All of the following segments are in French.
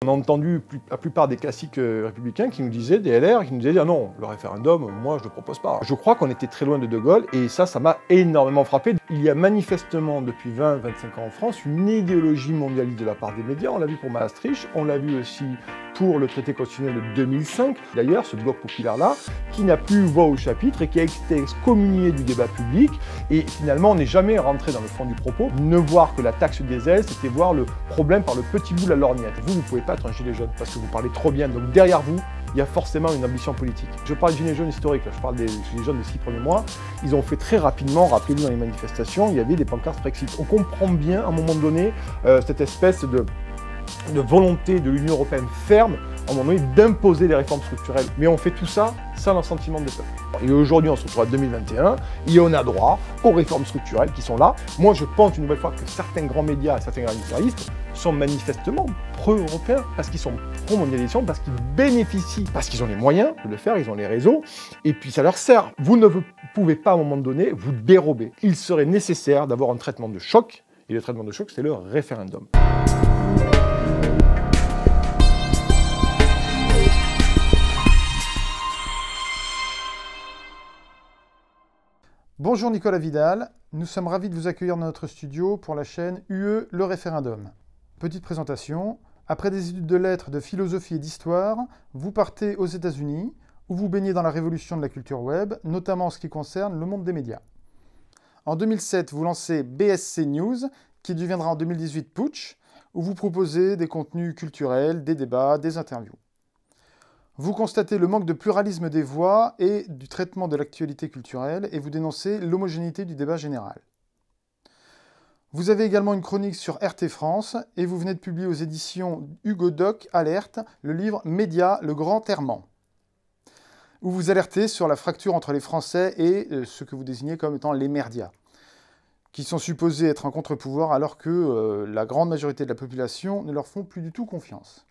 On a entendu la plupart des classiques républicains qui nous disaient, des LR, qui nous disaient « Ah non, le référendum, moi je ne le propose pas ». Je crois qu'on était très loin de De Gaulle et ça m'a énormément frappé. Il y a manifestement depuis 20-25 ans en France une idéologie mondialiste de la part des médias. On l'a vu pour Maastricht, on l'a vu aussi pour le traité constitutionnel de 2005. D'ailleurs, ce bloc populaire-là, qui n'a plus voix au chapitre et qui a été excommunié du débat public. Et finalement, on n'est jamais rentré dans le fond du propos. Ne voir que la taxe des ailes, c'était voir le problème par le petit bout de la lorgnette. Vous ne pouvez pas être un gilet jaune parce que vous parlez trop bien. Donc derrière vous, il y a forcément une ambition politique. Je parle de gilets jaunes historiques, là. Je parle des gilets jaunes des 6 premiers mois. Ils ont fait très rapidement, rappelez-vous dans les manifestations, il y avait des pancartes Brexit. On comprend bien, à un moment donné, cette espèce de volonté de l'Union européenne ferme, à un moment donné, d'imposer des réformes structurelles. Mais on fait tout ça sans l'assentiment des peuples. Et aujourd'hui, on se retrouve en 2021, et on a droit aux réformes structurelles qui sont là. Moi, je pense une nouvelle fois que certains grands médias, certains grands éditorialistes sont manifestement pro-européens, parce qu'ils sont pro-mondialisation, parce qu'ils bénéficient, parce qu'ils ont les moyens de le faire, ils ont les réseaux, et puis ça leur sert. Vous ne pouvez pas, à un moment donné, vous dérober. Il serait nécessaire d'avoir un traitement de choc, et le traitement de choc, c'est le référendum. Bonjour Nicolas Vidal, nous sommes ravis de vous accueillir dans notre studio pour la chaîne UE Le Référendum. Petite présentation, après des études de lettres, de philosophie et d'histoire, vous partez aux États-Unis où vous baignez dans la révolution de la culture web, notamment en ce qui concerne le monde des médias. En 2007, vous lancez BSC News, qui deviendra en 2018 Putsch, où vous proposez des contenus culturels, des débats, des interviews. Vous constatez le manque de pluralisme des voix et du traitement de l'actualité culturelle et vous dénoncez l'homogénéité du débat général. Vous avez également une chronique sur RT France et vous venez de publier aux éditions Hugo Doc Alerte le livre Média, le grand errement, où vous alertez sur la fracture entre les Français et ce que vous désignez comme étant les merdias, qui sont supposés être un contre-pouvoir alors que la grande majorité de la population ne leur font plus du tout confiance.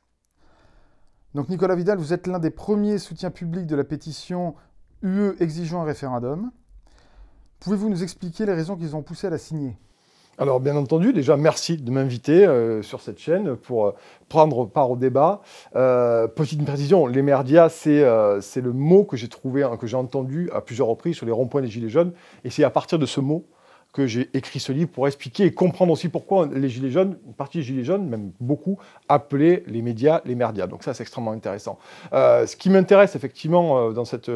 Donc Nicolas Vidal, vous êtes l'un des premiers soutiens publics de la pétition UE exigeant un référendum. Pouvez-vous nous expliquer les raisons qui vous ont poussé à la signer ? Alors bien entendu, déjà merci de m'inviter sur cette chaîne pour prendre part au débat. Petite précision, les merdias, c'est le mot que j'ai trouvé, que j'ai entendu à plusieurs reprises sur les ronds-points des Gilets jaunes. Et c'est à partir de ce mot que j'ai écrit ce livre pour expliquer et comprendre aussi pourquoi les Gilets jaunes, une partie des Gilets jaunes, même beaucoup, appelaient les médias les merdias. Donc ça, c'est extrêmement intéressant. Ce qui m'intéresse effectivement dans cette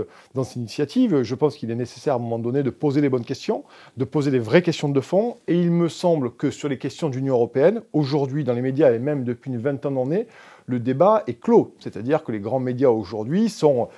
initiative, je pense qu'il est nécessaire à un moment donné de poser les bonnes questions, de poser les vraies questions de fond. Et il me semble que sur les questions de l'Union européenne, aujourd'hui dans les médias et même depuis une vingtaine d'années, le débat est clos. C'est-à-dire que les grands médias aujourd'hui sont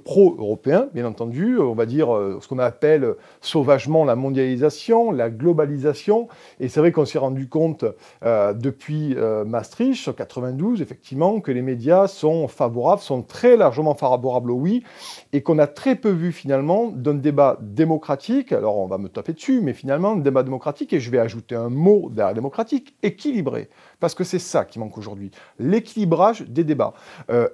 pro-européen, bien entendu, on va dire ce qu'on appelle sauvagement la mondialisation, la globalisation. Et c'est vrai qu'on s'est rendu compte depuis Maastricht, en 92, effectivement, que les médias sont favorables, sont très largement favorables au oui, et qu'on a très peu vu finalement d'un débat démocratique, alors on va me taper dessus, mais finalement un débat démocratique, et je vais ajouter un mot derrière démocratique, équilibré. Parce que c'est ça qui manque aujourd'hui, l'équilibrage des débats.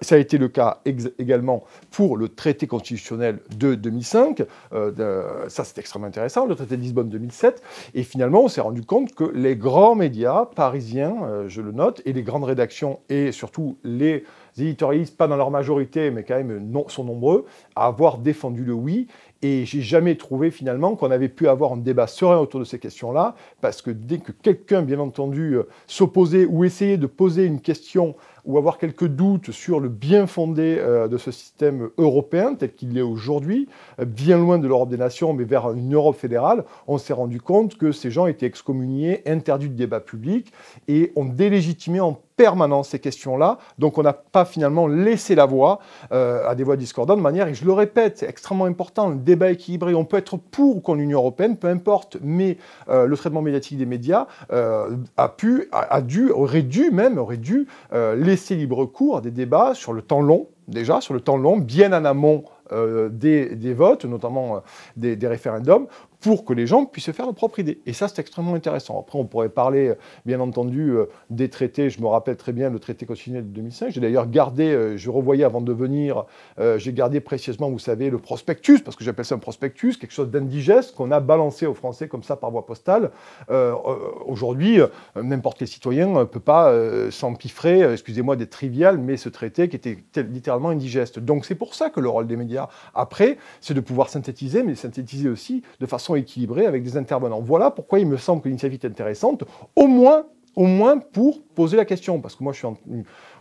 Ça a été le cas également pour le traité constitutionnel de 2005, ça c'est extrêmement intéressant, le traité de Lisbonne 2007, et finalement on s'est rendu compte que les grands médias parisiens, je le note, et les grandes rédactions, et surtout les éditorialistes, pas dans leur majorité, mais quand même sont nombreux, à avoir défendu le oui. Et j'ai jamais trouvé finalement qu'on avait pu avoir un débat serein autour de ces questions-là, parce que dès que quelqu'un, bien entendu, s'opposait ou essayait de poser une question ou avoir quelques doutes sur le bien fondé de ce système européen tel qu'il est aujourd'hui, bien loin de l'Europe des nations, mais vers une Europe fédérale, on s'est rendu compte que ces gens étaient excommuniés, interdits de débat public, et ont délégitimé en permanence ces questions-là. Donc on n'a pas finalement laissé la voix à des voix discordantes de manière, et je le répète, c'est extrêmement important, le débat équilibré, on peut être pour ou contre l'Union européenne, peu importe, mais le traitement médiatique des médias aurait dû laisser libre cours à des débats sur le temps long, déjà, sur le temps long, bien en amont des votes, notamment des référendums, pour que les gens puissent se faire leur propre idée. Et ça, c'est extrêmement intéressant. Après, on pourrait parler, bien entendu, des traités. Je me rappelle très bien le traité constitutionnel de 2005. J'ai d'ailleurs gardé, je revoyais avant de venir, j'ai gardé précieusement, vous savez, le prospectus, parce que j'appelle ça un prospectus, quelque chose d'indigeste qu'on a balancé aux Français comme ça par voie postale. Aujourd'hui, n'importe quel citoyen ne peut pas s'empiffrer, excusez-moi d'être trivial, mais ce traité qui était littéralement indigeste. Donc c'est pour ça que le rôle des médias, après, c'est de pouvoir synthétiser, mais synthétiser aussi de façon équilibrée avec des intervenants. Voilà pourquoi il me semble que l'initiative est intéressante, au moins pour poser la question, parce que moi je suis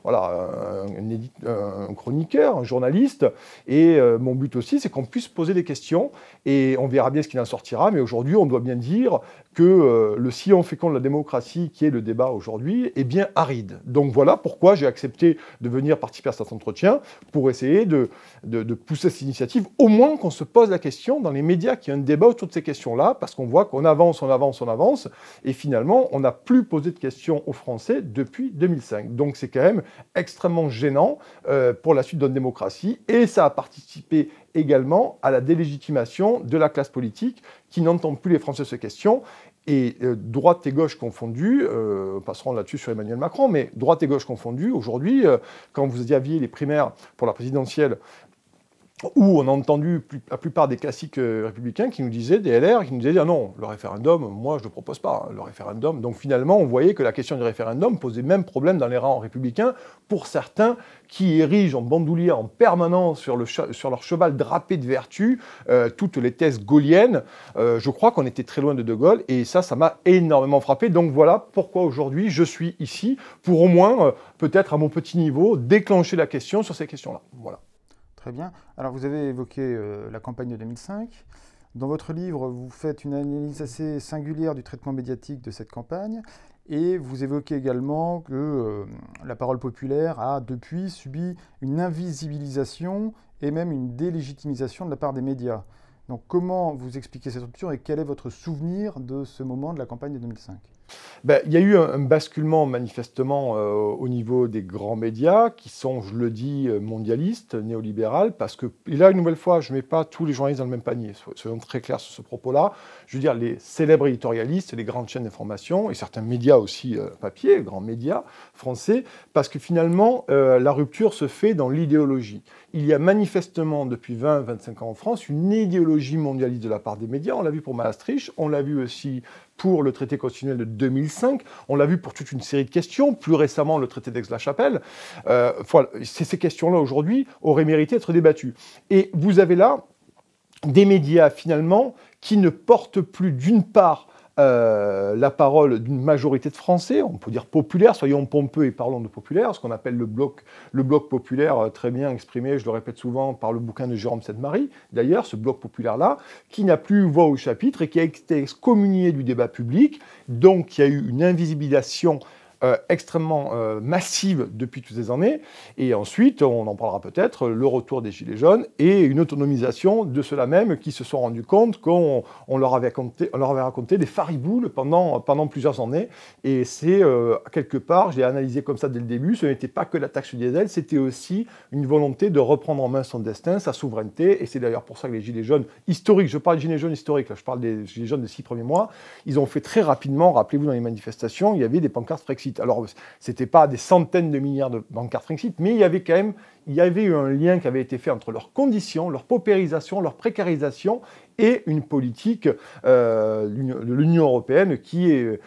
un chroniqueur, un journaliste, et mon but aussi c'est qu'on puisse poser des questions, et on verra bien ce qu'il en sortira, mais aujourd'hui on doit bien dire que le sillon fécond de la démocratie, qui est le débat aujourd'hui, est bien aride. Donc voilà pourquoi j'ai accepté de venir participer à cet entretien, pour essayer de pousser cette initiative, au moins qu'on se pose la question dans les médias, qu'il y ait un débat autour de ces questions-là, parce qu'on voit qu'on avance, et finalement on n'a plus posé de questions aux Français depuis 2005. Donc c'est quand même extrêmement gênant pour la suite de notre démocratie, et ça a participé également à la délégitimation de la classe politique qui n'entend plus les Français ces questions. Et droite et gauche confondues, passerons là-dessus sur Emmanuel Macron, mais droite et gauche confondues, aujourd'hui, quand vous aviez les primaires pour la présidentielle, où on a entendu la plupart des classiques républicains qui nous disaient, des LR, qui nous disaient « Ah non, le référendum, moi je ne le propose pas, le référendum ». Donc finalement, on voyait que la question du référendum posait même problème dans les rangs républicains pour certains qui érigent en bandoulière en permanence sur leur cheval drapé de vertu toutes les thèses gaulliennes. Je crois qu'on était très loin de Gaulle, et ça m'a énormément frappé. Donc voilà pourquoi aujourd'hui je suis ici, pour au moins, peut-être à mon petit niveau, déclencher la question sur ces questions-là. Voilà. Très bien. Alors, vous avez évoqué la campagne de 2005. Dans votre livre, vous faites une analyse assez singulière du traitement médiatique de cette campagne, et vous évoquez également que la parole populaire a depuis subi une invisibilisation et même une délégitimisation de la part des médias. Donc, comment vous expliquez cette rupture et quel est votre souvenir de ce moment de la campagne de 2005 ? Il y a eu un basculement manifestement au niveau des grands médias qui sont, je le dis, mondialistes, néolibérales, parce que, et là une nouvelle fois, je ne mets pas tous les journalistes dans le même panier, soyons très clairs sur ce propos-là. Je veux dire, les célèbres éditorialistes, les grandes chaînes d'information, et certains médias aussi papier, grands médias français, parce que finalement, la rupture se fait dans l'idéologie. Il y a manifestement, depuis 20-25 ans en France, une idéologie mondialiste de la part des médias. On l'a vu pour Maastricht, on l'a vu aussi pour le traité constitutionnel de 2005, on l'a vu pour toute une série de questions, plus récemment le traité d'Aix-la-Chapelle. Voilà, ces questions-là aujourd'hui auraient mérité d'être débattues. Et vous avez là des médias finalement qui ne portent plus d'une part la parole d'une majorité de Français, on peut dire populaire, soyons pompeux et parlons de populaire, ce qu'on appelle le bloc populaire, très bien exprimé, je le répète souvent, par le bouquin de Jérôme Sainte-Marie, d'ailleurs, ce bloc populaire-là, qui n'a plus voix au chapitre et qui a été excommunié du débat public, donc il y a eu une invisibilisation extrêmement massive depuis toutes ces années, et ensuite, on en parlera peut-être, le retour des Gilets jaunes et une autonomisation de ceux-là même qui se sont rendus compte qu'on leur avait raconté des fariboules pendant plusieurs années, et c'est quelque part, je l'ai analysé comme ça dès le début, ce n'était pas que la taxe diesel, c'était aussi une volonté de reprendre en main son destin, sa souveraineté, et c'est d'ailleurs pour ça que les Gilets jaunes historiques, je parle des Gilets jaunes historiques, là, je parle des Gilets jaunes des 6 premiers mois, ils ont fait très rapidement, rappelez-vous dans les manifestations, il y avait des pancartes Frexit. Alors, ce n'était pas des centaines de milliards de pancartes Frexit, mais il y avait quand même eu un lien qui avait été fait entre leurs conditions, leur paupérisation, leur précarisation et une politique de l'Union européenne qui est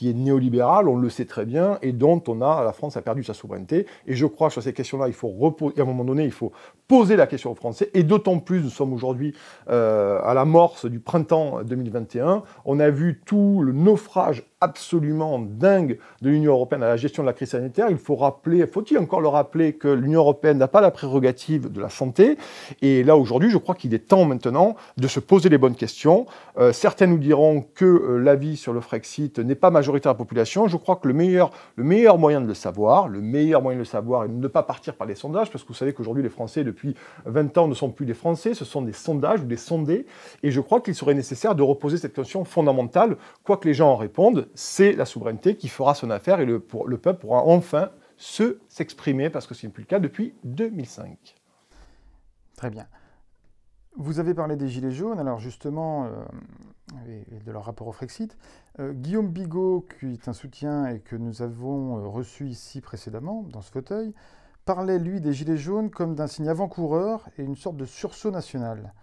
néolibérale, on le sait très bien, et dont la France a perdu sa souveraineté. Et je crois que sur ces questions-là, à un moment donné, il faut poser la question aux Français, et d'autant plus, nous sommes aujourd'hui à l'amorce du printemps 2021, on a vu tout le naufrage absolument dingue de l'Union européenne à la gestion de la crise sanitaire. Faut-il encore le rappeler que l'Union européenne n'a pas la prérogative de la santé, et là aujourd'hui, je crois qu'il est temps maintenant de se poser les bonnes questions. Certains nous diront que l'avis sur le Frexit n'est pas majoritaire à la population. Je crois que le meilleur moyen de le savoir, est de ne pas partir par les sondages, parce que vous savez qu'aujourd'hui, les Français, depuis 20 ans, ne sont plus des Français, ce sont des sondages ou des sondés, et je crois qu'il serait nécessaire de reposer cette question fondamentale, quoi que les gens en répondent, c'est la souveraineté qui fera son affaire, et le peuple pourra enfin s'exprimer, parce que ce n'est plus le cas depuis 2005. Très bien. Vous avez parlé des Gilets jaunes, alors justement, et de leur rapport au Frexit. Guillaume Bigot, qui est un soutien et que nous avons reçu ici précédemment, dans ce fauteuil, parlait, lui, des Gilets jaunes comme d'un signe avant-coureur et une sorte de sursaut national.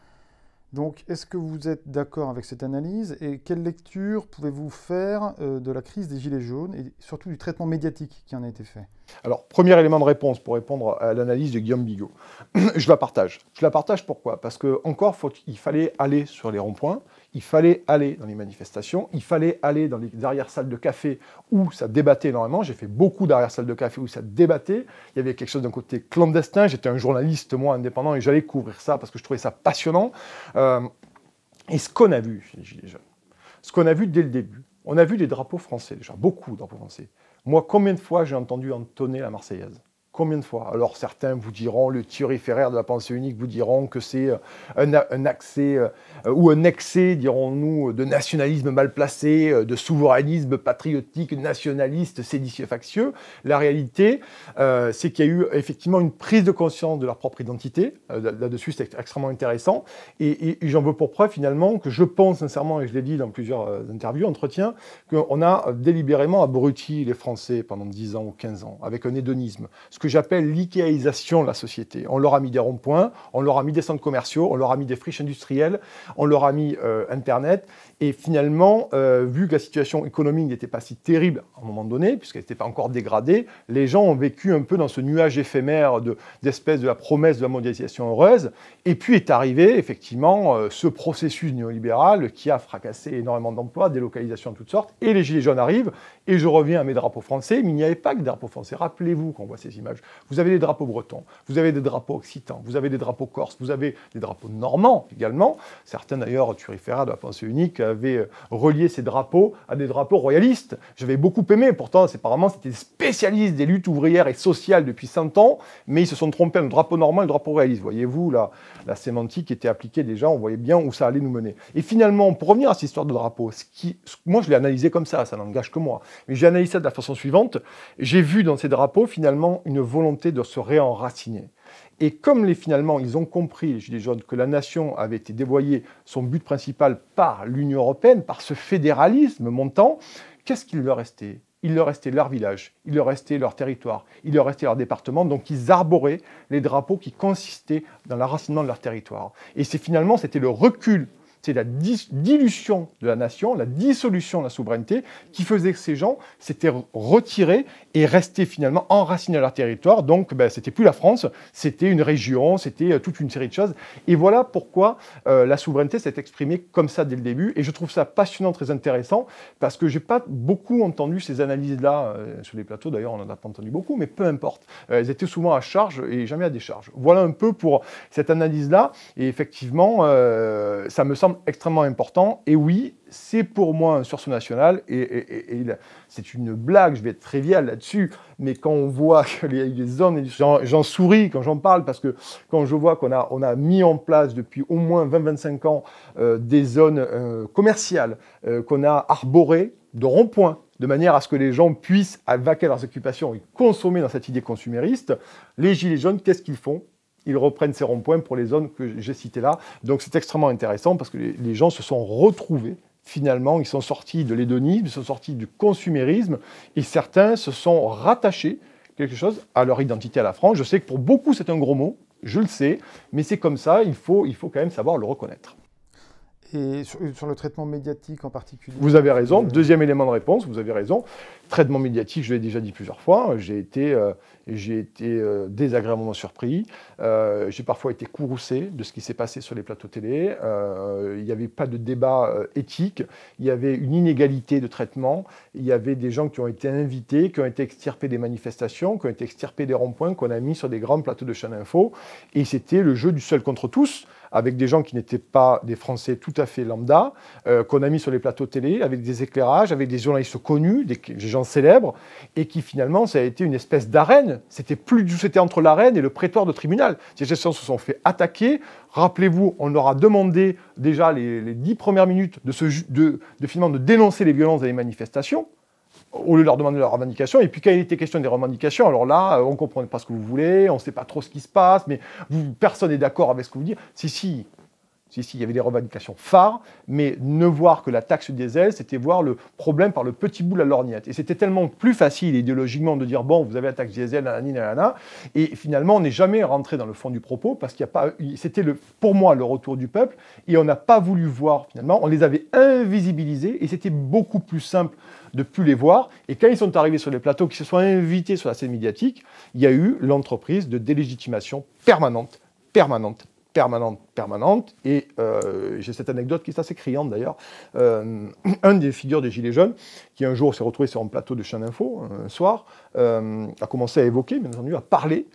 Donc, est-ce que vous êtes d'accord avec cette analyse et quelle lecture pouvez-vous faire de la crise des Gilets jaunes et surtout du traitement médiatique qui en a été fait? Alors, premier élément de réponse pour répondre à l'analyse de Guillaume Bigot. Je la partage. Je la partage pourquoi? Parce qu'encore, il fallait aller sur les ronds-points, il fallait aller dans les manifestations, il fallait aller dans les arrière-salles de café où ça débattait énormément. J'ai fait beaucoup d'arrière-salles de café où ça débattait. Il y avait quelque chose d'un côté clandestin. J'étais un journaliste, moi, indépendant, et j'allais couvrir ça parce que je trouvais ça passionnant. Et ce qu'on a vu chez les Gilets jaunes, ce qu'on a vu dès le début, on a vu des drapeaux français déjà, beaucoup de drapeaux français. Moi, combien de fois j'ai entendu entonner la Marseillaise? Combien de fois? Alors certains vous diront, le thuriféraire de la pensée unique vous diront que c'est un accès ou un excès, dirons-nous, de nationalisme mal placé, de souverainisme patriotique, nationaliste, séditieux, factieux. La réalité, c'est qu'il y a eu effectivement une prise de conscience de leur propre identité. Là-dessus, c'est extrêmement intéressant. Et j'en veux pour preuve finalement que je pense sincèrement, et je l'ai dit dans plusieurs interviews, entretiens, qu'on a délibérément abruti les Français pendant 10 ans ou 15 ans, avec un hédonisme. Ce que j'appelle l'ickéaisation de la société. On leur a mis des ronds-points, on leur a mis des centres commerciaux, on leur a mis des friches industrielles, on leur a mis Internet. Et finalement, vu que la situation économique n'était pas si terrible à un moment donné, puisqu'elle n'était pas encore dégradée, les gens ont vécu un peu dans ce nuage éphémère d'espèce de la promesse de la mondialisation heureuse. Et puis est arrivé effectivement ce processus néolibéral qui a fracassé énormément d'emplois, délocalisations de toutes sortes. Et les Gilets jaunes arrivent. Et je reviens à mes drapeaux français, mais il n'y avait pas que des drapeaux français. Rappelez-vous quand on voit ces images. Vous avez des drapeaux bretons, vous avez des drapeaux occitans, vous avez des drapeaux corses, vous avez des drapeaux normands également. Certains d'ailleurs, turiféraires de la pensée unique, avaient relié ces drapeaux à des drapeaux royalistes. J'avais beaucoup aimé, pourtant apparemment c'était des spécialistes des luttes ouvrières et sociales depuis 100 ans, mais ils se sont trompés entre le drapeau normand et le drapeau royaliste. Voyez-vous, la sémantique était appliquée déjà, on voyait bien où ça allait nous mener. Et finalement, pour revenir à cette histoire de drapeau, moi je l'ai analysé comme ça n'engage que moi, mais j'ai analysé ça de la façon suivante. J'ai vu dans ces drapeaux finalement une volonté de se réenraciner. Et comme finalement, ils ont compris, les Gilets jaunes, que la nation avait été dévoyée, son but principal par l'Union européenne, par ce fédéralisme montant, qu'est-ce qu'il leur restait? Il leur restait leur village, il leur restait leur territoire, il leur restait leur département, donc ils arboraient les drapeaux qui consistaient dans l'enracinement de leur territoire. Et c'était le recul, c'est la dilution de la nation, la dissolution de la souveraineté qui faisait que ces gens s'étaient retirés et restaient finalement enracinés à leur territoire. Donc, c'était plus la France, c'était une région, c'était toute une série de choses. Et voilà pourquoi la souveraineté s'est exprimée comme ça dès le début. Et je trouve ça passionnant, très intéressant, parce que j'ai pas beaucoup entendu ces analyses-là sur les plateaux. D'ailleurs, on n'en a pas entendu beaucoup, mais peu importe. Elles étaient souvent à charge et jamais à décharge. Voilà un peu pour cette analyse-là. Et effectivement, ça me semble extrêmement important. Et oui, c'est pour moi un sursaut national. Et c'est une blague, je vais être trivial là-dessus, mais quand on voit que les zones, j'en souris quand j'en parle, parce que quand je vois qu'on a mis en place depuis au moins 20-25 ans des zones commerciales, qu'on a arborées de ronds-points, de manière à ce que les gens puissent vaquer à leurs occupations et consommer dans cette idée consumériste, les Gilets jaunes, qu'est-ce qu'ils font ? Ils reprennent ces ronds-points pour les zones que j'ai citées là. Donc c'est extrêmement intéressant parce que les gens se sont retrouvés. Finalement, ils sont sortis de l'hédonisme, ils sont sortis du consumérisme et certains se sont rattachés quelque chose à leur identité à la France. Je sais que pour beaucoup, c'est un gros mot, je le sais, mais c'est comme ça, il faut quand même savoir le reconnaître. Et sur le traitement médiatique en particulier? Vous avez raison. Deuxième élément de réponse, vous avez raison. Traitement médiatique, je l'ai déjà dit plusieurs fois. J'ai été désagréablement surpris. J'ai parfois été courroucé de ce qui s'est passé sur les plateaux télé. Il n'y avait pas de débat éthique. Il y avait une inégalité de traitement. Il y avait des gens qui ont été invités, qui ont été extirpés des manifestations, qui ont été extirpés des ronds-points, qu'on a mis sur des grands plateaux de chaînes info. Et c'était le jeu du seul contre tous, avec des gens qui n'étaient pas des Français tout à fait lambda, qu'on a mis sur les plateaux télé, avec des éclairages, avec des journalistes connus, des gens célèbres, et qui finalement, ça a été une espèce d'arène. C'était entre l'arène et le prétoire de tribunal. Ces gens se sont fait attaquer. Rappelez-vous, on leur a demandé déjà les 10 premières minutes finalement de dénoncer les violences dans les manifestations, au lieu de leur demander leurs revendications. Et puis quand il était question des revendications, alors là, on ne comprenait pas ce que vous voulez, on ne sait pas trop ce qui se passe, mais personne n'est d'accord avec ce que vous dites. Si, Si, il y avait des revendications phares, mais ne voir que la taxe diesel, c'était voir le problème par le petit bout de la lorgnette. Et c'était tellement plus facile idéologiquement de dire, bon, vous avez la taxe diesel, nanani, nanana, et finalement, on n'est jamais rentré dans le fond du propos, parce qu'il n'y a pas, c'était pour moi le retour du peuple, et on n'a pas voulu voir, finalement, on les avait invisibilisés, et c'était beaucoup plus simple de plus les voir. Et quand ils sont arrivés sur les plateaux, qu'ils se sont invités sur la scène médiatique, il y a eu l'entreprise de délégitimation permanente. Et j'ai cette anecdote qui est assez criante d'ailleurs. Un des figures des Gilets jaunes, qui un jour s'est retrouvé sur un plateau de chaîne info, un soir, a commencé à évoquer, bien entendu, à parler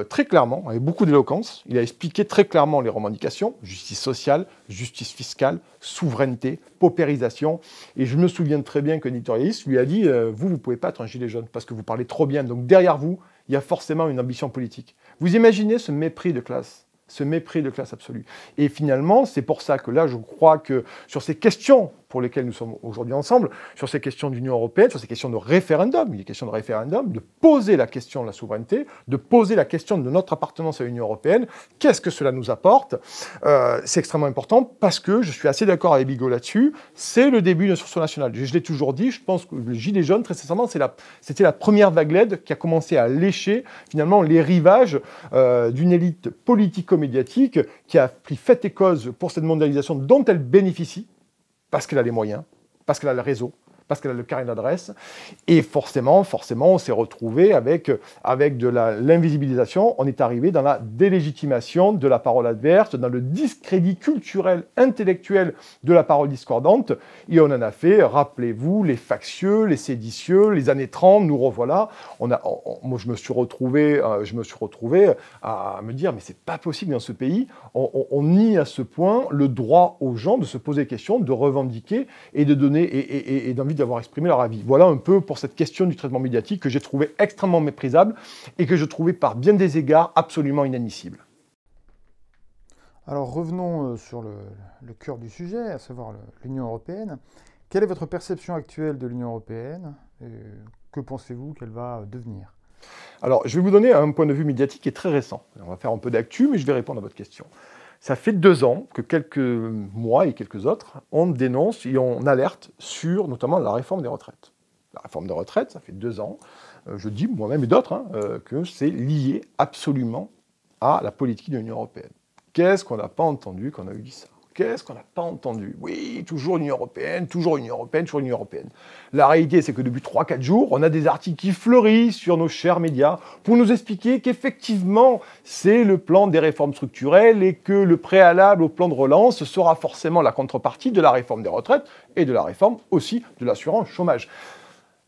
très clairement, avec beaucoup d'éloquence. Il a expliqué très clairement les revendications: justice sociale, justice fiscale, souveraineté, paupérisation. Et je me souviens très bien qu'un éditorialiste lui a dit vous ne pouvez pas être un gilet jaune parce que vous parlez trop bien. Donc derrière vous, il y a forcément une ambition politique. Vous imaginez ce mépris de classe absolu. Et finalement, c'est pour ça que là, je crois que sur ces questions pour lesquelles nous sommes aujourd'hui ensemble, sur ces questions d'Union européenne, sur ces questions de référendum, il est question de référendum, de poser la question de la souveraineté, de poser la question de notre appartenance à l'Union européenne, qu'est-ce que cela nous apporte? C'est extrêmement important parce que je suis assez d'accord avec Bigot là-dessus, c'est le début d'une sursaut nationale. Je l'ai toujours dit, je pense que le Gilet jaune, très sincèrement, c'était la première vaguelette qui a commencé à lécher finalement les rivages d'une élite politico-médiatique qui a pris fait et cause pour cette mondialisation dont elle bénéficie, parce qu'elle a les moyens, parce qu'elle a le réseau, parce qu'elle a le carnet d'adresse. Et forcément, on s'est retrouvé avec de l'invisibilisation. On est arrivé dans la délégitimation de la parole adverse, dans le discrédit culturel, intellectuel de la parole discordante. Et on en a fait, rappelez-vous, les factieux, les séditieux, les années 30, nous revoilà. Moi, je me suis retrouvé à me dire, mais c'est pas possible dans ce pays. On nie à ce point le droit aux gens de se poser des questions, de revendiquer et de donner et d'envie d'avoir exprimé leur avis. Voilà un peu pour cette question du traitement médiatique que j'ai trouvé extrêmement méprisable et que je trouvais par bien des égards absolument inadmissible. Alors revenons sur le cœur du sujet, à savoir l'Union européenne. Quelle est votre perception actuelle de l'Union européenne et que pensez-vous qu'elle va devenir? Alors, je vais vous donner un point de vue médiatique qui est très récent. On va faire un peu d'actu, mais je vais répondre à votre question. Ça fait 2 ans que quelques mois et quelques autres, on dénonce et on alerte sur notamment la réforme des retraites. La réforme des retraites, ça fait 2 ans, je dis moi-même et d'autres, que c'est lié absolument à la politique de l'Union européenne. Qu'est-ce qu'on n'a pas entendu quand on a eu dit ça? Qu'est-ce qu'on n'a pas entendu? Oui, toujours l'Union européenne, toujours l'Union européenne, toujours l'Union européenne. La réalité, c'est que depuis 3-4 jours, on a des articles qui fleurissent sur nos chers médias pour nous expliquer qu'effectivement, c'est le plan des réformes structurelles et que le préalable au plan de relance sera forcément la contrepartie de la réforme des retraites et de la réforme aussi de l'assurance chômage.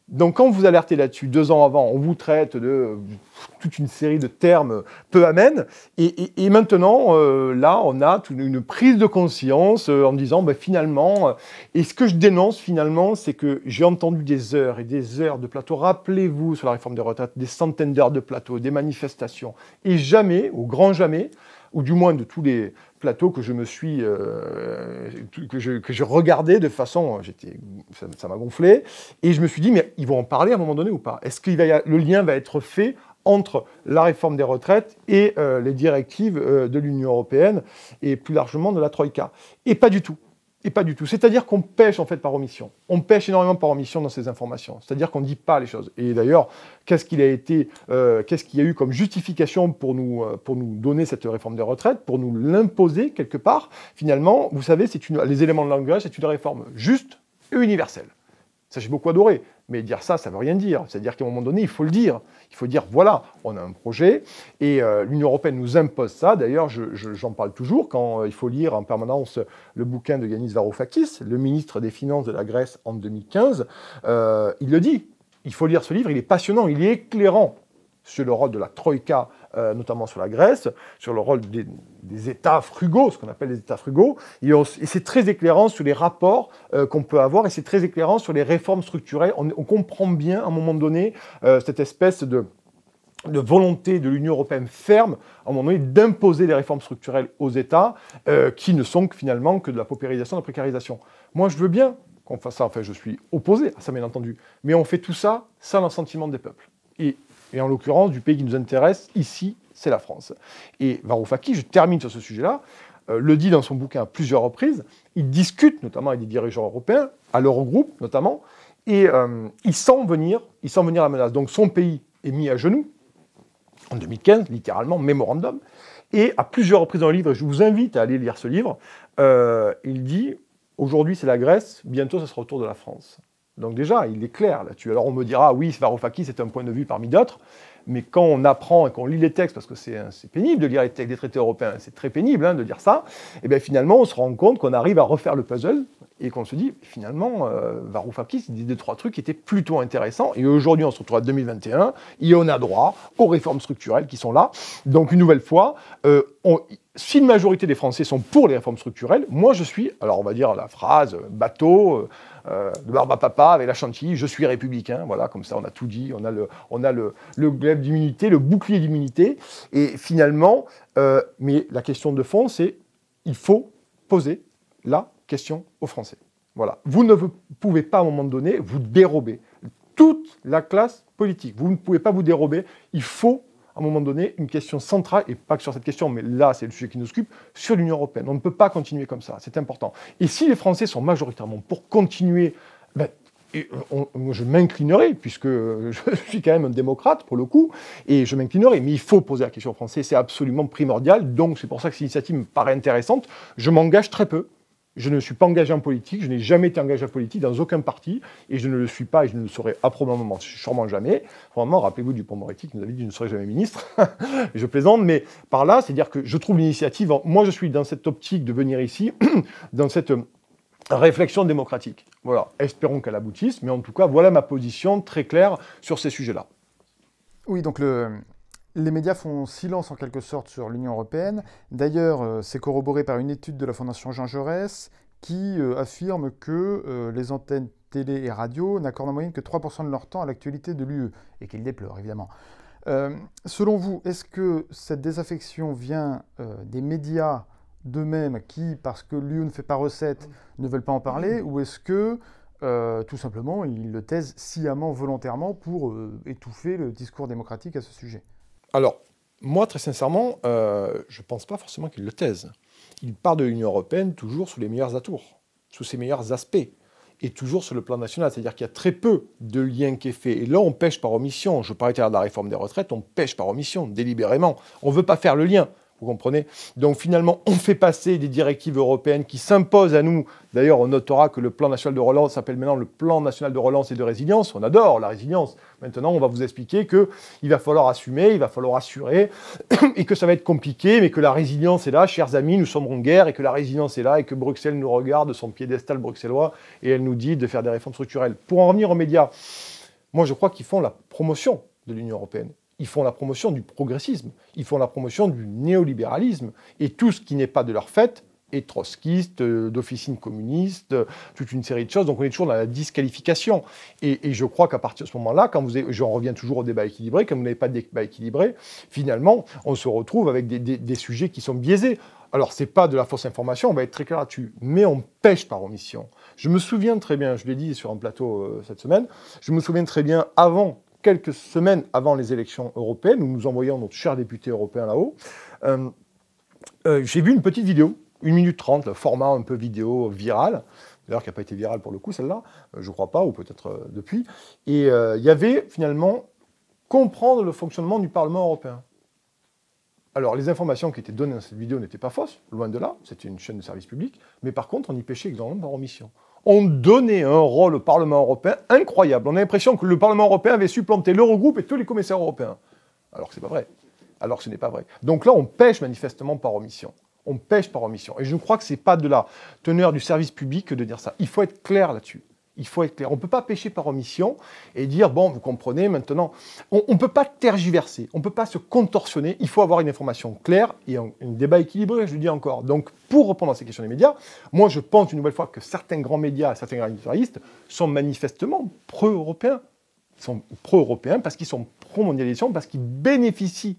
Donc quand vous alertez là-dessus 2 ans avant, on vous traite de toute une série de termes peu amènes, et maintenant, là, on a une prise de conscience en disant, finalement, et ce que je dénonce finalement, c'est que j'ai entendu des heures et des heures de plateaux, rappelez-vous sur la réforme des retraites, des centaines d'heures de plateaux, des manifestations, et jamais, au grand jamais, ou du moins de tous les plateaux que je me suis, que je regardais de façon, ça m'a gonflé, et je me suis dit, mais ils vont en parler à un moment donné ou pas? Est-ce que le lien va être fait entre la réforme des retraites et les directives de l'Union européenne, et plus largement de la Troïka? Et pas du tout. Et pas du tout. C'est-à-dire qu'on pêche en fait par omission. On pêche énormément par omission dans ces informations. C'est-à-dire qu'on ne dit pas les choses. Et d'ailleurs, qu'est-ce qu'il y a eu comme justification pour nous donner cette réforme des retraites, pour nous l'imposer quelque part? Finalement, vous savez, les éléments de langage, c'est une réforme juste et universelle. Ça, j'ai beaucoup adoré. Mais dire ça, ça ne veut rien dire. C'est-à-dire qu'à un moment donné, il faut le dire. Il faut dire, voilà, on a un projet, et l'Union européenne nous impose ça. D'ailleurs, j'en parle toujours quand il faut lire en permanence le bouquin de Yanis Varoufakis, le ministre des Finances de la Grèce en 2015. Il le dit. Il faut lire ce livre, il est passionnant, il est éclairant sur le rôle de la Troïka, notamment sur la Grèce, sur le rôle des États frugaux, ce qu'on appelle les États frugaux, et c'est très éclairant sur les rapports qu'on peut avoir, et c'est très éclairant sur les réformes structurelles. On comprend bien, à un moment donné, cette espèce de volonté de l'Union européenne ferme, à un moment donné, d'imposer les réformes structurelles aux États, qui ne sont finalement que de la paupérisation, de la précarisation. Moi, je veux bien qu'on fasse ça, enfin, je suis opposé à ça, bien entendu, mais on fait tout ça sans l'assentiment des peuples. Et en l'occurrence, du pays qui nous intéresse, ici, c'est la France. Et Varoufakis, je termine sur ce sujet-là, le dit dans son bouquin à plusieurs reprises, il discute notamment avec des dirigeants européens, à l'Eurogroupe notamment, et il sent venir la menace. Donc son pays est mis à genoux, en 2015, littéralement, mémorandum, et à plusieurs reprises dans le livre, je vous invite à aller lire ce livre, il dit « Aujourd'hui c'est la Grèce, bientôt ça sera au tour de la France ». Donc déjà, il est clair là-dessus. Alors on me dira « Oui, Varoufakis, c'est un point de vue parmi d'autres », mais quand on apprend et qu'on lit les textes, parce que c'est pénible de lire les textes des traités européens, c'est très pénible de dire ça, et bien finalement on se rend compte qu'on arrive à refaire le puzzle et qu'on se dit finalement Varoufakis il dit 2-3 trucs qui étaient plutôt intéressants et aujourd'hui on se retrouve à 2021 et on a droit aux réformes structurelles qui sont là. Donc une nouvelle fois, si une majorité des Français sont pour les réformes structurelles, moi je suis, alors on va dire la phrase bateau, de barbe à papa avec la chantilly, je suis républicain, voilà, comme ça on a tout dit, on a le glaive d'immunité, le bouclier d'immunité, et finalement, mais la question de fond, c'est il faut poser la question aux Français. Voilà. Vous ne pouvez pas à un moment donné vous dérober. Toute la classe politique, vous ne pouvez pas vous dérober, il faut à un moment donné, une question centrale, et pas que sur cette question, mais là, c'est le sujet qui nous occupe, sur l'Union européenne. On ne peut pas continuer comme ça, c'est important. Et si les Français sont majoritairement pour continuer, je m'inclinerai, puisque je suis quand même un démocrate, pour le coup, et je m'inclinerai, mais il faut poser la question aux Français, c'est absolument primordial, donc c'est pour ça que cette initiative me paraît intéressante. Je m'engage très peu. Je ne suis pas engagé en politique, je n'ai jamais été engagé en politique dans aucun parti, et je ne le suis pas, et je ne le serai probablement sûrement jamais. Probablement, rappelez-vous Dupond-Moretti qui nous avait dit « je ne serai jamais ministre ». Je plaisante, mais par là, c'est-à-dire que je trouve l'initiative... Moi, je suis dans cette optique de venir ici, dans cette réflexion démocratique. Voilà, espérons qu'elle aboutisse, mais en tout cas, voilà ma position très claire sur ces sujets-là. Oui, donc les médias font silence en quelque sorte sur l'Union européenne. D'ailleurs, c'est corroboré par une étude de la Fondation Jean Jaurès qui affirme que les antennes télé et radio n'accordent en moyenne que 3% de leur temps à l'actualité de l'UE, et qu'ils déplorent évidemment. Selon vous, est-ce que cette désaffection vient des médias d'eux-mêmes qui, parce que l'UE ne fait pas recette, ne veulent pas en parler, ou est-ce que tout simplement ils le taisent sciemment, volontairement, pour étouffer le discours démocratique à ce sujet ? Alors, moi, très sincèrement, je ne pense pas forcément qu'ils le taisent. Ils parlent de l'Union européenne toujours sous les meilleurs atours, sous ses meilleurs aspects, et toujours sur le plan national. C'est-à-dire qu'il y a très peu de lien qui est fait. Et là, on pêche par omission. Je parlais tout à l'heure de la réforme des retraites, on pêche par omission, délibérément. On ne veut pas faire le lien. Vous comprenez? Donc finalement, on fait passer des directives européennes qui s'imposent à nous. D'ailleurs, on notera que le plan national de relance s'appelle maintenant le plan national de relance et de résilience. On adore la résilience. Maintenant, on va vous expliquer qu'il va falloir assumer, il va falloir assurer, et que ça va être compliqué, mais que la résilience est là, chers amis, nous sommes en guerre, et que la résilience est là, et que Bruxelles nous regarde de son piédestal bruxellois, et elle nous dit de faire des réformes structurelles. Pour en revenir aux médias, moi je crois qu'ils font la promotion de l'Union européenne. Ils font la promotion du progressisme, ils font la promotion du néolibéralisme, et tout ce qui n'est pas de leur fait est trotskiste, d'officine communiste, toute une série de choses, donc on est toujours dans la disqualification. Et je crois qu'à partir de ce moment-là, j'en reviens toujours au débat équilibré, comme vous n'avez pas de débat équilibré, finalement, on se retrouve avec des sujets qui sont biaisés. Alors, c'est pas de la fausse information, on va être très clair là-dessus, mais on pêche par omission. Je me souviens très bien, je l'ai dit sur un plateau cette semaine, je me souviens très bien quelques semaines avant les élections européennes, où nous envoyons notre cher député européen là-haut, j'ai vu une petite vidéo, 1 minute 30, le format un peu vidéo viral, d'ailleurs qui n'a pas été viral pour le coup celle-là, je ne crois pas, ou peut-être depuis, et il y avait finalement comprendre le fonctionnement du Parlement européen. Alors les informations qui étaient données dans cette vidéo n'étaient pas fausses, loin de là, c'était une chaîne de service public, mais par contre on y pêchait exactement par omission. On donnait un rôle au Parlement européen incroyable. On a l'impression que le Parlement européen avait supplanté l'Eurogroupe et tous les commissaires européens. Alors que ce n'est pas vrai. Alors que ce n'est pas vrai. Donc là, on pêche manifestement par omission. On pêche par omission. Et je crois que ce n'est pas de la teneur du service public que de dire ça. Il faut être clair là-dessus. Il faut être clair. On ne peut pas pêcher par omission et dire, bon, vous comprenez, maintenant, on ne peut pas tergiverser, on ne peut pas se contorsionner, il faut avoir une information claire et un débat équilibré, je le dis encore. Donc, pour répondre à ces questions des médias, moi, je pense une nouvelle fois que certains grands médias, certains grands éditorialistes sont manifestement pro-européens. Ils sont pro-européens parce qu'ils sont pro-mondialisation, parce qu'ils bénéficient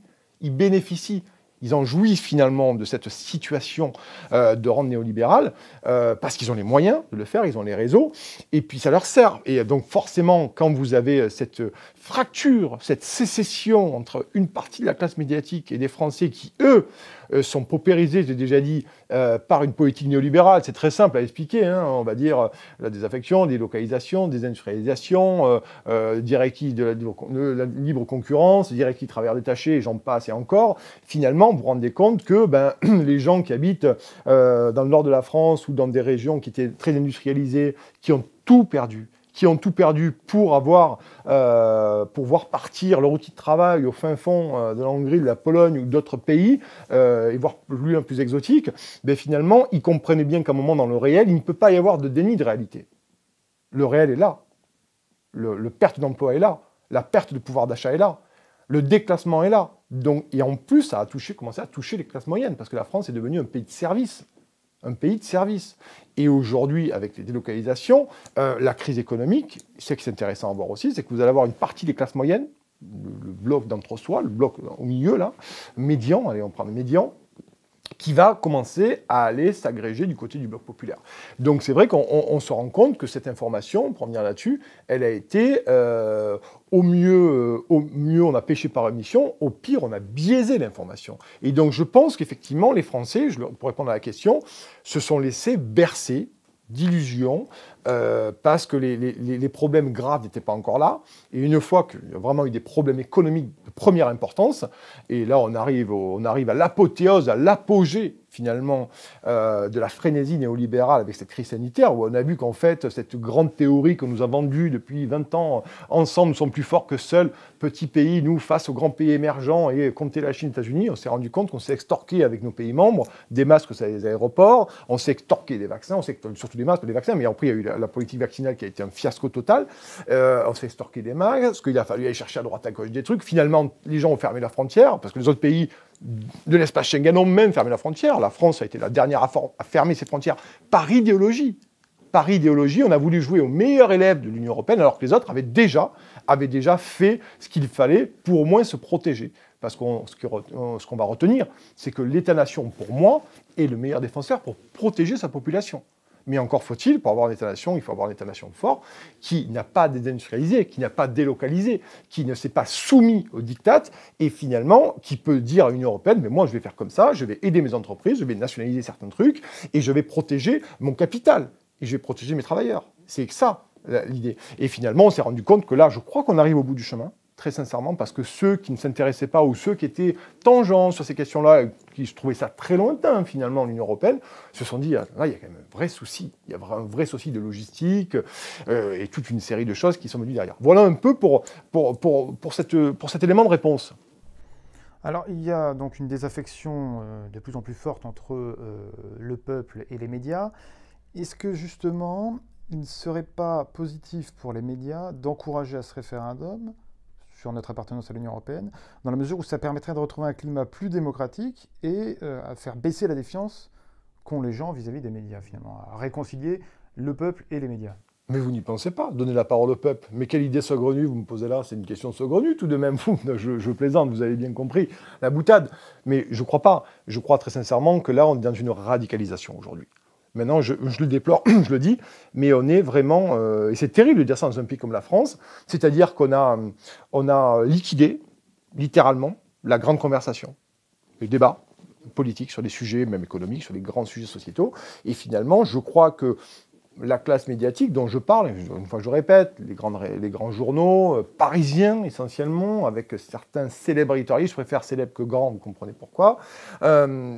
Ils en jouissent finalement de cette situation de rente néolibérale parce qu'ils ont les moyens de le faire, ils ont les réseaux, et puis ça leur sert. Et donc forcément, quand vous avez cette fracture, cette sécession entre une partie de la classe médiatique et des Français qui, eux, sont paupérisés, j'ai déjà dit, par une politique néolibérale, c'est très simple à expliquer, hein, on va dire la désaffection, délocalisation, désindustrialisation, directive de la libre concurrence, directive travailleurs détachés, et j'en passe et encore. Finalement, vous vous rendez compte que les gens qui habitent dans le nord de la France ou dans des régions qui étaient très industrialisées, qui ont tout perdu, pour voir partir leur outil de travail au fin fond de la Hongrie, de la Pologne ou d'autres pays, et voire plus exotiques, finalement, ils comprenaient bien qu'à un moment dans le réel, il ne peut pas y avoir de déni de réalité. Le réel est là. Le perte d'emploi est là. La perte de pouvoir d'achat est là. Le déclassement est là. Donc, et en plus, ça a commencé à toucher les classes moyennes, parce que la France est devenue un pays de service. Un pays de service. Et aujourd'hui, avec les délocalisations, la crise économique, ce qui est intéressant à voir aussi, c'est que vous allez avoir une partie des classes moyennes, le bloc d'entre-soi, le bloc au milieu, là, médian, allez, on prend le médian, qui va commencer à aller s'agréger du côté du bloc populaire. Donc c'est vrai qu'on se rend compte que cette information, pour revenir là-dessus, elle a été, au mieux on a pêché par omission, au pire on a biaisé l'information. Et donc je pense qu'effectivement les Français, pour répondre à la question, se sont laissés bercer d'illusions, parce que les problèmes graves n'étaient pas encore là. Et une fois qu'il y a vraiment eu des problèmes économiques de première importance, et là on arrive à l'apothéose, à l'apogée finalement de la frénésie néolibérale avec cette crise sanitaire, où on a vu qu'en fait cette grande théorie que nous a vendue depuis 20 ans, ensemble nous sommes plus forts que seuls, petits pays, nous face aux grands pays émergents et compter la Chine, les États-Unis, on s'est rendu compte qu'on s'est extorqué avec nos pays membres des masques sur les aéroports, on s'est extorqué des vaccins, surtout des masques, des vaccins, mais après il y a eu la politique vaccinale qui a été un fiasco total, on s'est extorqué des masques, qu'il a fallu aller chercher à droite à gauche des trucs, finalement les gens ont fermé la frontière, parce que les autres pays de l'espace Schengen ont même fermé la frontière. La France a été la dernière à fermer ses frontières par idéologie. Par idéologie, on a voulu jouer aux meilleurs élèves de l'Union européenne, alors que les autres avaient déjà fait ce qu'il fallait pour au moins se protéger. Parce que ce qu'on va retenir, c'est que l'État-nation, pour moi, est le meilleur défenseur pour protéger sa population. Mais encore faut-il, pour avoir un État-nation, il faut avoir un État-nation fort, qui n'a pas désindustrialisé, qui n'a pas délocalisé, qui ne s'est pas soumis aux diktats, et finalement, qui peut dire à l'Union européenne, mais moi je vais faire comme ça, je vais aider mes entreprises, je vais nationaliser certains trucs, et je vais protéger mon capital, et je vais protéger mes travailleurs. C'est ça, l'idée. Et finalement, on s'est rendu compte que là, je crois qu'on arrive au bout du chemin, très sincèrement, parce que ceux qui ne s'intéressaient pas ou ceux qui étaient tangents sur ces questions-là, qui se trouvaient ça très lointain finalement, l'Union européenne, se sont dit, là, il y a quand même un vrai souci. Il y a un vrai souci de logistique et toute une série de choses qui sont venues derrière. Voilà un peu pour cet élément de réponse. Alors, il y a donc une désaffection de plus en plus forte entre le peuple et les médias. Est-ce que justement, il ne serait pas positif pour les médias d'encourager à ce référendum sur notre appartenance à l'Union européenne, dans la mesure où ça permettrait de retrouver un climat plus démocratique et à faire baisser la défiance qu'ont les gens vis-à-vis des médias, finalement, à réconcilier le peuple et les médias? Mais vous n'y pensez pas, donner la parole au peuple. Mais quelle idée saugrenue vous me posez là? C'est une question saugrenue tout de même. Je plaisante, vous avez bien compris, la boutade. Mais je ne crois pas. Je crois très sincèrement que là, on est dans une radicalisation aujourd'hui. Maintenant, je le déplore, je le dis, mais on est vraiment... et c'est terrible de dire ça dans un pays comme la France, c'est-à-dire qu'on a liquidé, littéralement, la grande conversation, le débat politique sur des sujets, même économiques, sur les grands sujets sociétaux. Et finalement, je crois que la classe médiatique dont je parle, une fois que je répète, les grands journaux, parisiens essentiellement, avec certains célèbres éditorialistes, je préfère célèbres que grands, vous comprenez pourquoi,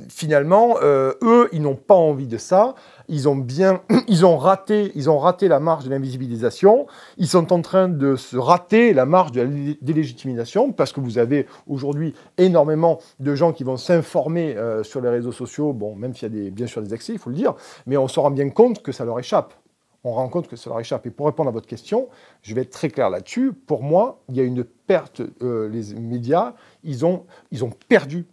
finalement, eux, ils n'ont pas envie de ça, ils ont raté la marche de l'invisibilisation, ils sont en train de se rater la marche de la délégitimisation, parce que vous avez aujourd'hui énormément de gens qui vont s'informer sur les réseaux sociaux, bon, même s'il y a bien sûr des excès, il faut le dire, mais on se rend bien compte que ça leur échappe. On rend compte que ça leur échappe. Et pour répondre à votre question, je vais être très clair là-dessus. Pour moi, il y a une perte. Les médias, ils ont perdu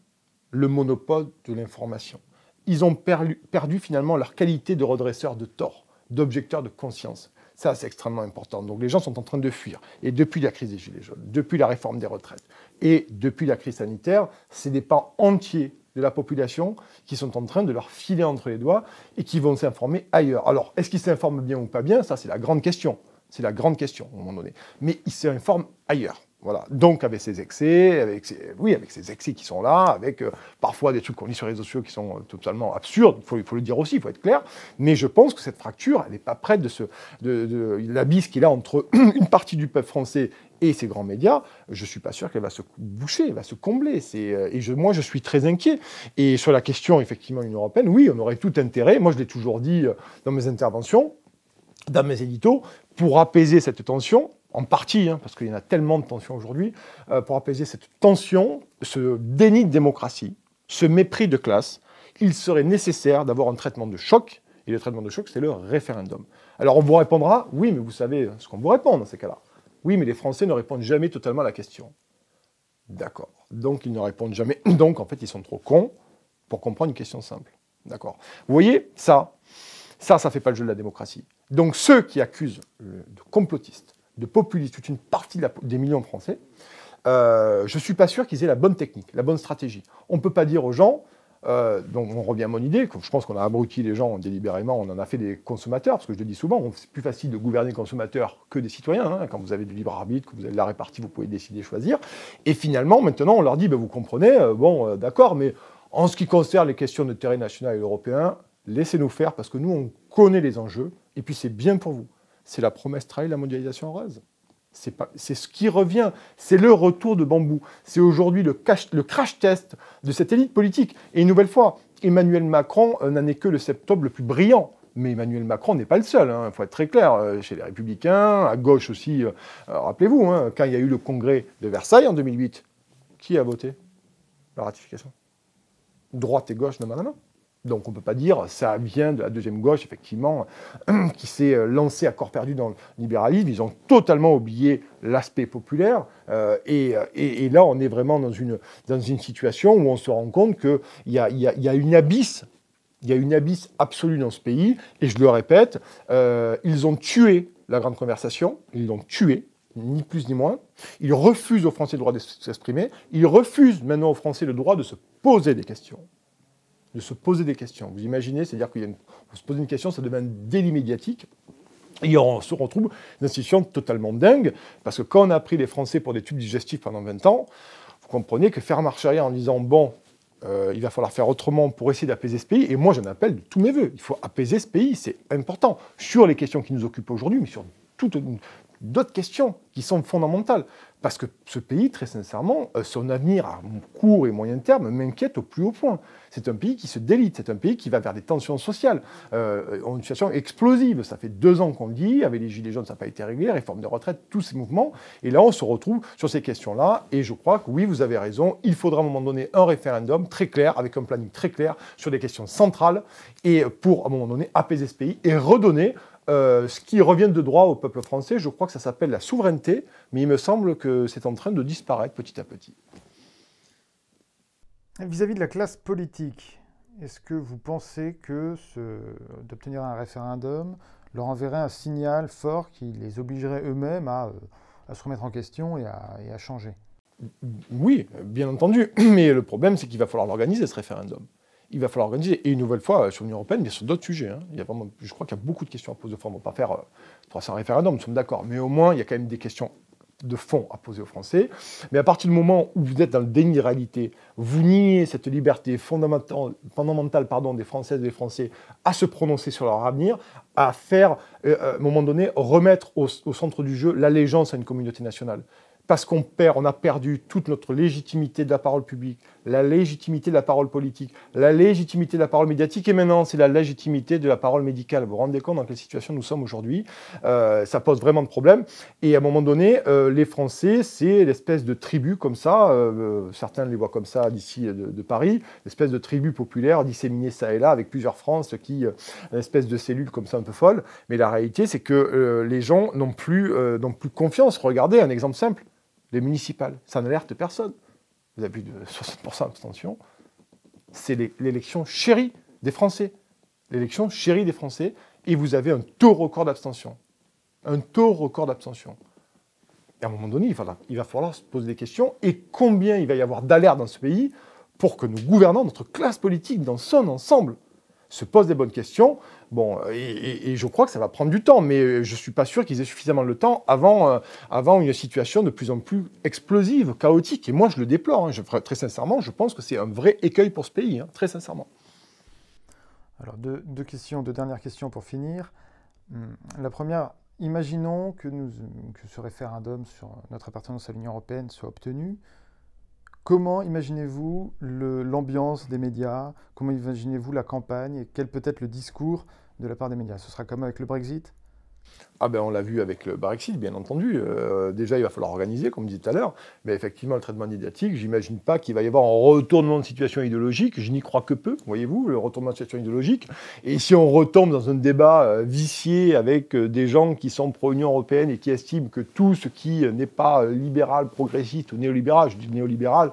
le monopole de l'information. Ils ont perdu finalement leur qualité de redresseur de tort, d'objecteur de conscience. Ça, c'est extrêmement important. Donc les gens sont en train de fuir. Et depuis la crise des Gilets jaunes, depuis la réforme des retraites et depuis la crise sanitaire, c'est des pans entiers de la population qui sont en train de leur filer entre les doigts et qui vont s'informer ailleurs. Alors, est-ce qu'ils s'informent bien ou pas bien? Ça, c'est la grande question. C'est la grande question, à un moment donné. Mais ils s'informent ailleurs. Voilà. Donc, avec ces excès, avec ces excès qui sont là, avec parfois des trucs qu'on lit sur les réseaux sociaux qui sont totalement absurdes, il faut le dire aussi, il faut être clair. Mais je pense que cette fracture, elle n'est pas prête de l'abysse qu'il y a entre une partie du peuple français et ces grands médias. Je ne suis pas sûr qu'elle va se boucher, elle va se combler. Moi, je suis très inquiet. Et sur la question, effectivement, Union européenne, oui, on aurait tout intérêt, moi je l'ai toujours dit dans mes interventions, dans mes éditos, pour apaiser cette tension, en partie, parce qu'il y en a tellement de tensions aujourd'hui, pour apaiser cette tension, ce déni de démocratie, ce mépris de classe, il serait nécessaire d'avoir un traitement de choc, et le traitement de choc, c'est le référendum. Alors on vous répondra, oui, mais vous savez ce qu'on vous répond dans ces cas-là. Oui, mais les Français ne répondent jamais totalement à la question. D'accord. Donc ils ne répondent jamais. Donc en fait, ils sont trop cons pour comprendre une question simple. D'accord. Vous voyez, ça fait pas le jeu de la démocratie. Donc ceux qui accusent de complotistes, de populistes, toute une partie des millions de Français, je ne suis pas sûr qu'ils aient la bonne technique, la bonne stratégie. On ne peut pas dire aux gens, donc on revient à mon idée, je pense qu'on a abruti les gens délibérément, on en a fait des consommateurs, parce que je le dis souvent, c'est plus facile de gouverner des consommateurs que des citoyens, quand vous avez du libre arbitre, que vous avez de la répartie, vous pouvez décider, choisir. Et finalement, maintenant, on leur dit, vous comprenez, d'accord, mais en ce qui concerne les questions de terrain national et européen, laissez-nous faire, parce que nous, on connaît les enjeux, et puis c'est bien pour vous. C'est la promesse trahie, la mondialisation heureuse. C'est ce qui revient, c'est le retour de Bambou. C'est aujourd'hui le crash test de cette élite politique. Et une nouvelle fois, Emmanuel Macron n'en est que le septembre le plus brillant. Mais Emmanuel Macron n'est pas le seul, il faut être très clair. Chez les Républicains, à gauche aussi, rappelez-vous, quand il y a eu le congrès de Versailles en 2008, qui a voté la ratification? Droite et gauche, non, non, non. Donc on ne peut pas dire ça vient de la deuxième gauche, effectivement, qui s'est lancée à corps perdu dans le libéralisme. Ils ont totalement oublié l'aspect populaire. Et là, on est vraiment dans une situation où on se rend compte qu'il y a une abysse. Il y a une abysse absolue dans ce pays. Et je le répète, ils ont tué la grande conversation. Ils l'ont tuée, ni plus ni moins. Ils refusent aux Français le droit de s'exprimer. Ils refusent maintenant aux Français le droit de se poser des questions. De se poser des questions. Vous imaginez, c'est-à-dire qu'il faut se poser une question, ça devient un délit médiatique. Et on se retrouve dans une situation totalement dingue, parce que quand on a pris les Français pour des tubes digestifs pendant 20 ans, vous comprenez que faire marche arrière en disant, bon, il va falloir faire autrement pour essayer d'apaiser ce pays, et moi j'en appelle de tous mes voeux, il faut apaiser ce pays, c'est important, sur les questions qui nous occupent aujourd'hui, mais sur d'autres questions qui sont fondamentales. Parce que ce pays, très sincèrement, son avenir à court et moyen terme m'inquiète au plus haut point. C'est un pays qui se délite, c'est un pays qui va vers des tensions sociales, une situation explosive. Ça fait 2 ans qu'on le dit, avec les Gilets jaunes, ça n'a pas été réglé, réforme des retraites, tous ces mouvements. Et là, on se retrouve sur ces questions-là. Et je crois que oui, vous avez raison, il faudra à un moment donné un référendum très clair, avec un planning très clair, sur des questions centrales, et pour, à un moment donné, apaiser ce pays et redonner ce qui revient de droit au peuple français. Je crois que ça s'appelle la souveraineté, mais il me semble que c'est en train de disparaître petit à petit. Vis-à-vis de la classe politique, est-ce que vous pensez que d'obtenir un référendum leur enverrait un signal fort qui les obligerait eux-mêmes à se remettre en question et à changer? Oui, bien entendu, mais le problème c'est qu'il va falloir l'organiser ce référendum. Il va falloir organiser, et une nouvelle fois, sur l'Union européenne, mais sur d'autres sujets. Il y a vraiment, je crois qu'il y a beaucoup de questions à poser au fond. On ne va pas faire 300 référendums, nous sommes d'accord. Mais au moins, il y a quand même des questions de fond à poser aux Français. Mais à partir du moment où vous êtes dans le déni de réalité, vous niez cette liberté fondamentale des Françaises et des Français à se prononcer sur leur avenir, à faire, à un moment donné, remettre au centre du jeu l'allégeance à une communauté nationale. Parce on a perdu toute notre légitimité de la parole publique, la légitimité de la parole politique, la légitimité de la parole médiatique, et maintenant c'est la légitimité de la parole médicale. Vous vous rendez compte dans quelle situation nous sommes aujourd'hui? Ça pose vraiment de problèmes. Et à un moment donné, les Français, c'est l'espèce de tribu comme ça, certains les voient comme ça d'ici de Paris, l'espèce de tribu populaire disséminée ça et là, avec plusieurs France, une espèce de cellule comme ça un peu folle. Mais la réalité, c'est que les gens n'ont plus confiance. Regardez un exemple simple. Les municipales, ça n'alerte personne. Vous avez plus de 60% d'abstention. C'est l'élection chérie des Français. L'élection chérie des Français. Et vous avez un taux record d'abstention. Un taux record d'abstention. Et à un moment donné, il va falloir se poser des questions. Et combien il va y avoir d'alertes dans ce pays pour que nos gouvernants, notre classe politique dans son ensemble, se posent des bonnes questions. Bon, et je crois que ça va prendre du temps, mais je ne suis pas sûr qu'ils aient suffisamment le temps avant une situation de plus en plus explosive, chaotique. Et moi, je le déplore. Hein. Très sincèrement, je pense que c'est un vrai écueil pour ce pays, hein, très sincèrement. Alors, deux dernières questions pour finir. La première, imaginons que ce référendum sur notre appartenance à l'Union européenne soit obtenu. Comment imaginez-vous l'ambiance des médias? Comment imaginez-vous la campagne? Et quel peut être le discours de la part des médias? Ce sera comme avec le Brexit? Ah ben on l'a vu avec le Brexit, bien entendu. Déjà, il va falloir organiser, comme je disais tout à l'heure. Mais effectivement, le traitement médiatique, j'imagine pas qu'il va y avoir un retournement de situation idéologique. Je n'y crois que peu, voyez-vous, le retournement de situation idéologique. Et si on retombe dans un débat vicié avec des gens qui sont pro-Union européenne et qui estiment que tout ce qui n'est pas libéral, progressiste ou néolibéral, je dis néolibéral,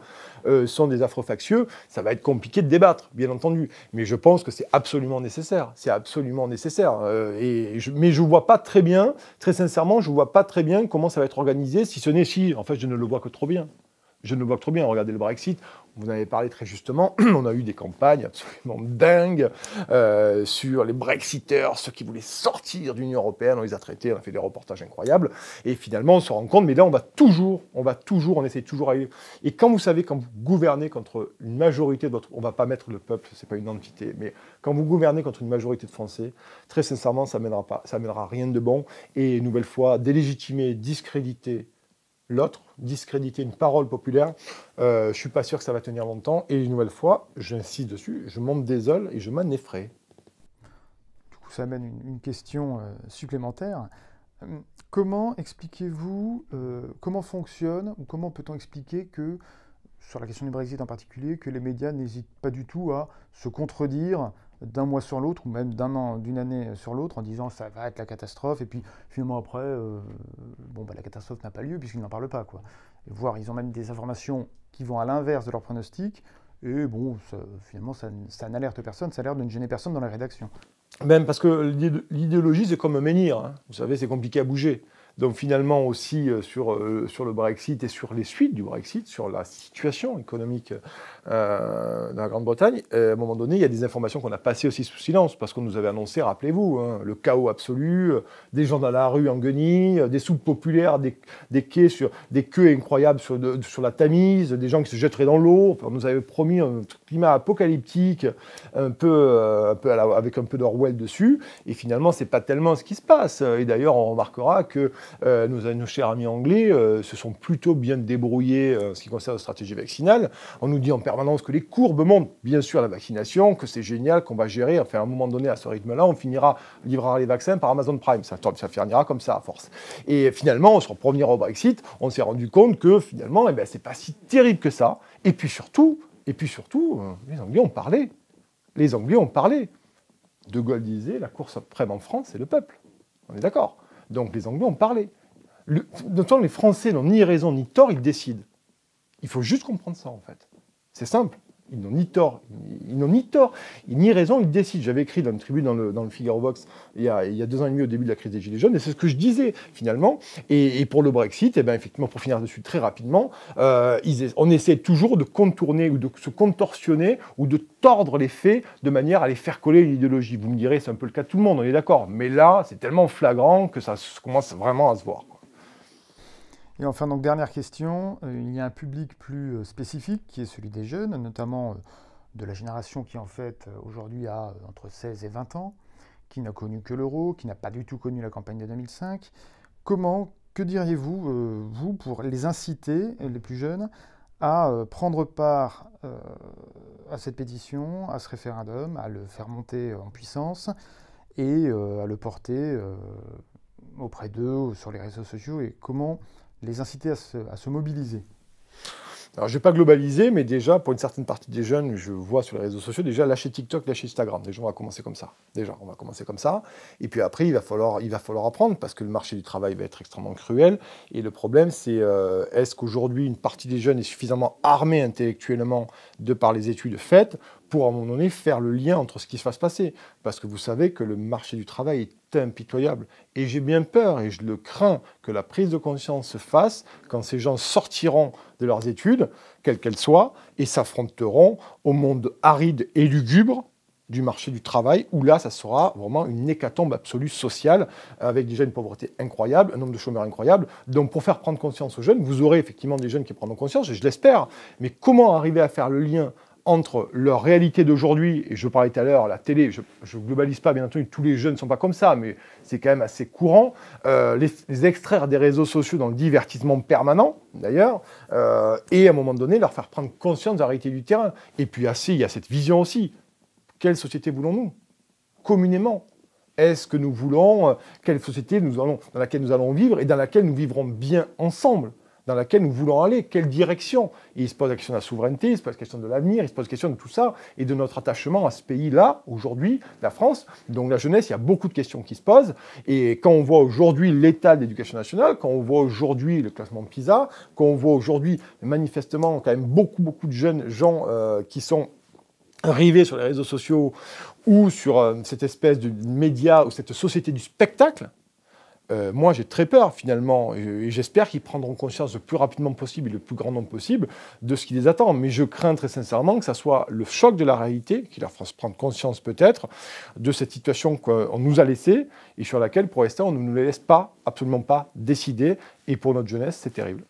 sont des afro-factieux, ça va être compliqué de débattre, bien entendu. Mais je pense que c'est absolument nécessaire. C'est absolument nécessaire. Mais je ne vois pas très bien, très sincèrement, je ne vois pas très bien comment ça va être organisé, si ce n'est si, en fait, je ne le vois que trop bien. Je ne le vois que trop bien. Regardez le Brexit, vous en avez parlé très justement, on a eu des campagnes absolument dingues sur les Brexiteurs, ceux qui voulaient sortir de l'Union européenne, on les a traités, on a fait des reportages incroyables, et finalement on se rend compte, mais là on essaie toujours aller. Et quand vous savez, quand vous gouvernez contre une majorité de votre... On ne va pas mettre le peuple, c'est pas une entité, mais quand vous gouvernez contre une majorité de Français, très sincèrement, ça mènera rien de bon, et une nouvelle fois, délégitimer, discréditer l'autre, discréditer une parole populaire, je ne suis pas sûr que ça va tenir longtemps. Et une nouvelle fois, j'insiste dessus, je monte des ailes et je m'en effraie. Du coup, ça amène une question supplémentaire. Comment expliquez-vous, comment fonctionne, ou comment peut-on expliquer que, sur la question du Brexit en particulier, que les médias n'hésitent pas du tout à se contredire d'un mois sur l'autre, ou même d'une année sur l'autre, en disant ça va être la catastrophe, et puis finalement après, la catastrophe n'a pas lieu puisqu'ils n'en parlent pas, quoi. Voire ils ont même des informations qui vont à l'inverse de leurs pronostics, et bon, finalement ça n'alerte personne, ça a l'air de ne gêner personne dans la rédaction. Même parce que l'idéologie, c'est comme un menhir, hein. Vous savez, c'est compliqué à bouger. Donc finalement aussi sur le Brexit et sur les suites du Brexit, sur la situation économique de la Grande-Bretagne, à un moment donné, il y a des informations qu'on a passées aussi sous silence, parce qu'on nous avait annoncé, rappelez-vous, hein, le chaos absolu, des gens dans la rue en guenilles, des soupes populaires, des queues incroyables sur la Tamise, des gens qui se jetteraient dans l'eau. Enfin, on nous avait promis un climat apocalyptique, avec un peu d'Orwell dessus, et finalement, c'est pas tellement ce qui se passe. Et d'ailleurs, on remarquera que nos chers amis anglais se sont plutôt bien débrouillés en ce qui concerne la stratégie vaccinale. On nous dit en permanence que les courbes montent, bien sûr, la vaccination, que c'est génial, qu'on va gérer. Enfin, à un moment donné, à ce rythme-là, on livrera les vaccins par Amazon Prime. Ça finira comme ça, à force. Et finalement, pour revenir au Brexit, on s'est rendu compte que finalement, c'est pas si terrible que ça. Et puis surtout, les Anglais ont parlé. Les Anglais ont parlé. De Gaulle disait, la course suprême en France, c'est le peuple. On est d'accord. Donc les Anglais ont parlé. D'autant les Français n'ont ni raison ni tort, ils décident. Il faut juste comprendre ça, en fait. C'est simple. Ils n'ont ni tort, ni raison, ils décident. J'avais écrit dans une tribune dans le Figaro Vox il y a 2 ans et demi au début de la crise des Gilets jaunes, et c'est ce que je disais, finalement. Et pour le Brexit, effectivement, pour finir dessus très rapidement, on essaie toujours de contourner ou de se contorsionner ou de tordre les faits de manière à les faire coller une idéologie. Vous me direz, c'est un peu le cas de tout le monde, on est d'accord. Mais là, c'est tellement flagrant que ça commence vraiment à se voir. Et enfin, donc, dernière question, il y a un public plus spécifique qui est celui des jeunes, notamment de la génération qui en fait aujourd'hui a entre 16 et 20 ans, qui n'a connu que l'euro, qui n'a pas du tout connu la campagne de 2005. Que diriez-vous, vous, pour les inciter, les plus jeunes, à prendre part à cette pétition, à ce référendum, à le faire monter en puissance et à le porter auprès d'eux sur les réseaux sociaux, et comment les inciter à se mobiliser? Alors, je ne vais pas globaliser, mais déjà, pour une certaine partie des jeunes, je vois sur les réseaux sociaux, déjà, lâcher TikTok, lâcher Instagram. Déjà, on va commencer comme ça. Et puis après, il va falloir apprendre, parce que le marché du travail va être extrêmement cruel. Et le problème, c'est est-ce qu'aujourd'hui, une partie des jeunes est suffisamment armée intellectuellement de par les études faites, pour à un moment donné faire le lien entre ce qui va se passer. Parce que vous savez que le marché du travail est impitoyable. Et j'ai bien peur, et je le crains, que la prise de conscience se fasse quand ces gens sortiront de leurs études, quelles qu'elles soient, et s'affronteront au monde aride et lugubre du marché du travail, où là, ça sera vraiment une hécatombe absolue sociale, avec déjà une pauvreté incroyable, un nombre de chômeurs incroyable. Donc, pour faire prendre conscience aux jeunes, vous aurez effectivement des jeunes qui prendront conscience, et je l'espère, mais comment arriver à faire le lien entre leur réalité d'aujourd'hui, et je parlais tout à l'heure, la télé, je ne globalise pas, bien entendu, tous les jeunes ne sont pas comme ça, mais c'est quand même assez courant, les extraire des réseaux sociaux dans le divertissement permanent, d'ailleurs, et à un moment donné, leur faire prendre conscience de la réalité du terrain. Et puis, il y a cette vision aussi. Quelle société voulons-nous, communément? Est-ce que nous voulons, quelle société dans laquelle nous allons vivre et dans laquelle nous vivrons bien ensemble, dans laquelle nous voulons aller, quelle direction? Et il se pose la question de la souveraineté, il se pose la question de l'avenir, il se pose la question de tout ça et de notre attachement à ce pays-là, aujourd'hui, la France. Donc la jeunesse, il y a beaucoup de questions qui se posent. Et quand on voit aujourd'hui l'état de l'éducation nationale, quand on voit aujourd'hui le classement de PISA, quand on voit aujourd'hui manifestement quand même beaucoup de jeunes gens qui sont arrivés sur les réseaux sociaux ou sur cette espèce de média ou cette société du spectacle, moi j'ai très peur finalement et j'espère qu'ils prendront conscience le plus rapidement possible et le plus grand nombre possible de ce qui les attend. Mais je crains très sincèrement que ça soit le choc de la réalité qui leur fasse prendre conscience peut-être de cette situation qu'on nous a laissée et sur laquelle pour l'instant on ne nous laisse pas, absolument pas décider. Et pour notre jeunesse, c'est terrible.